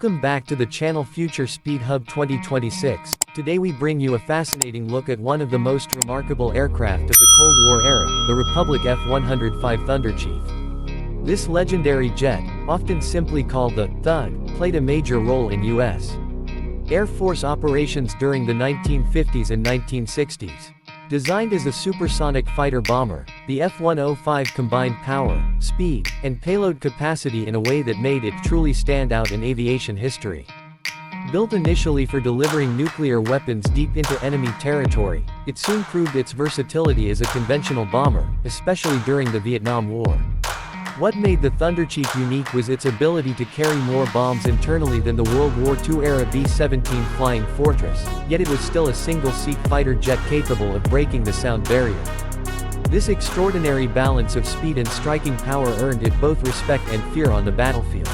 Welcome back to the channel Future Speed Hub 2026. Today we bring you a fascinating look at one of the most remarkable aircraft of the Cold War era, the Republic F-105 Thunderchief. This legendary jet, often simply called the Thud, played a major role in U.S. Air Force operations during the 1950s and 1960s. Designed as a supersonic fighter-bomber, the F-105 combined power, speed, and payload capacity in a way that made it truly stand out in aviation history. Built initially for delivering nuclear weapons deep into enemy territory, it soon proved its versatility as a conventional bomber, especially during the Vietnam War. What made the Thunderchief unique was its ability to carry more bombs internally than the World War II-era B-17 Flying Fortress, yet it was still a single-seat fighter jet capable of breaking the sound barrier. This extraordinary balance of speed and striking power earned it both respect and fear on the battlefield.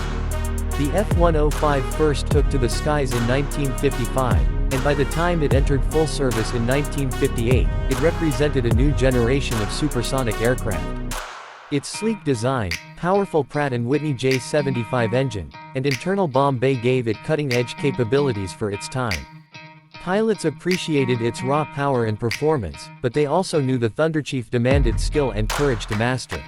The F-105 first took to the skies in 1955, and by the time it entered full service in 1958, it represented a new generation of supersonic aircraft. Its sleek design, powerful Pratt Whitney J75 engine, and internal bomb bay gave it cutting-edge capabilities for its time. Pilots appreciated its raw power and performance, but they also knew the Thunderchief demanded skill and courage to master.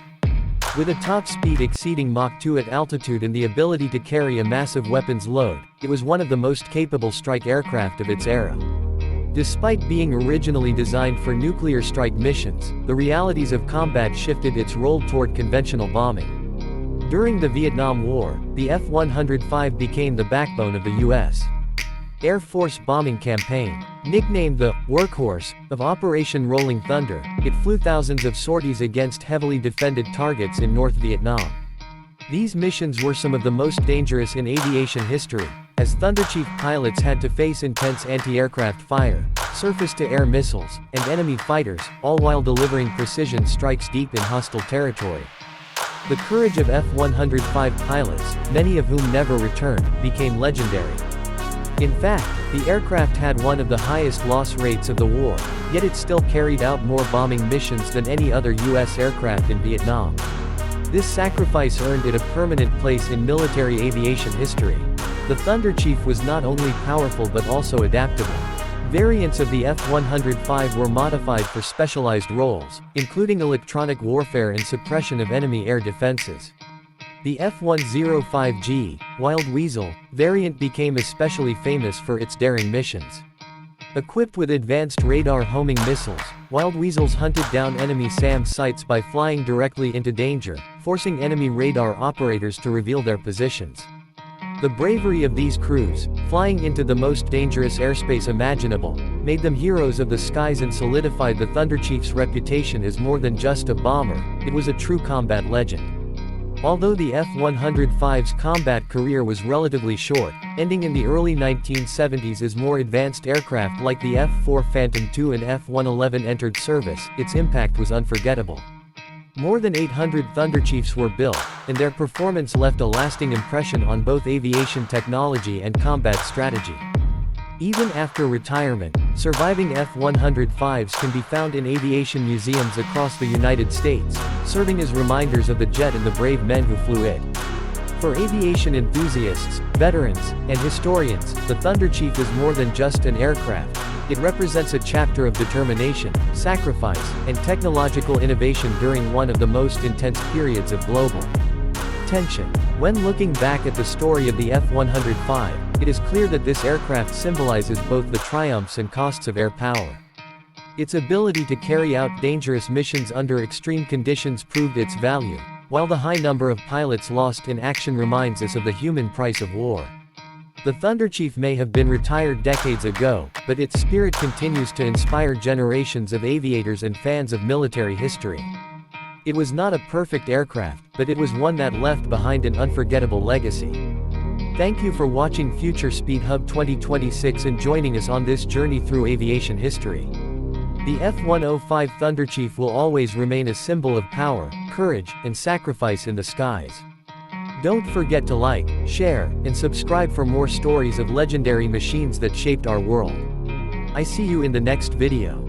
With a top speed exceeding Mach 2 at altitude and the ability to carry a massive weapons load, it was one of the most capable strike aircraft of its era. Despite being originally designed for nuclear strike missions, the realities of combat shifted its role toward conventional bombing. During the Vietnam War, the F-105 became the backbone of the U.S. Air Force bombing campaign. Nicknamed the workhorse of Operation Rolling Thunder, it flew thousands of sorties against heavily defended targets in North Vietnam. These missions were some of the most dangerous in aviation history, as Thunderchief pilots had to face intense anti-aircraft fire, surface-to-air missiles, and enemy fighters, all while delivering precision strikes deep in hostile territory. The courage of F-105 pilots, many of whom never returned, became legendary. In fact, the aircraft had one of the highest loss rates of the war, yet it still carried out more bombing missions than any other U.S. aircraft in Vietnam. This sacrifice earned it a permanent place in military aviation history. The Thunderchief was not only powerful but also adaptable. Variants of the F-105 were modified for specialized roles, including electronic warfare and suppression of enemy air defenses. The F-105G, Wild Weasel, variant became especially famous for its daring missions. Equipped with advanced radar homing missiles, Wild Weasels hunted down enemy SAM sites by flying directly into danger, forcing enemy radar operators to reveal their positions. The bravery of these crews, flying into the most dangerous airspace imaginable, made them heroes of the skies and solidified the Thunderchief's reputation as more than just a bomber, it was a true combat legend. Although the F-105's combat career was relatively short, ending in the early 1970s as more advanced aircraft like the F-4 Phantom II and F-111 entered service, its impact was unforgettable. More than 800 Thunderchiefs were built, and their performance left a lasting impression on both aviation technology and combat strategy. Even after retirement, surviving F-105s can be found in aviation museums across the United States, serving as reminders of the jet and the brave men who flew it. For aviation enthusiasts, veterans, and historians, the Thunderchief is more than just an aircraft. It represents a chapter of determination, sacrifice, and technological innovation during one of the most intense periods of global tension. When looking back at the story of the F-105, it is clear that this aircraft symbolizes both the triumphs and costs of air power. Its ability to carry out dangerous missions under extreme conditions proved its value, while the high number of pilots lost in action reminds us of the human price of war. The Thunderchief may have been retired decades ago, but its spirit continues to inspire generations of aviators and fans of military history. It was not a perfect aircraft, but it was one that left behind an unforgettable legacy. Thank you for watching Future Speed Hub 2026 and joining us on this journey through aviation history. The F-105 Thunderchief will always remain a symbol of power, courage, and sacrifice in the skies. Don't forget to like, share, and subscribe for more stories of legendary machines that shaped our world. I see you in the next video.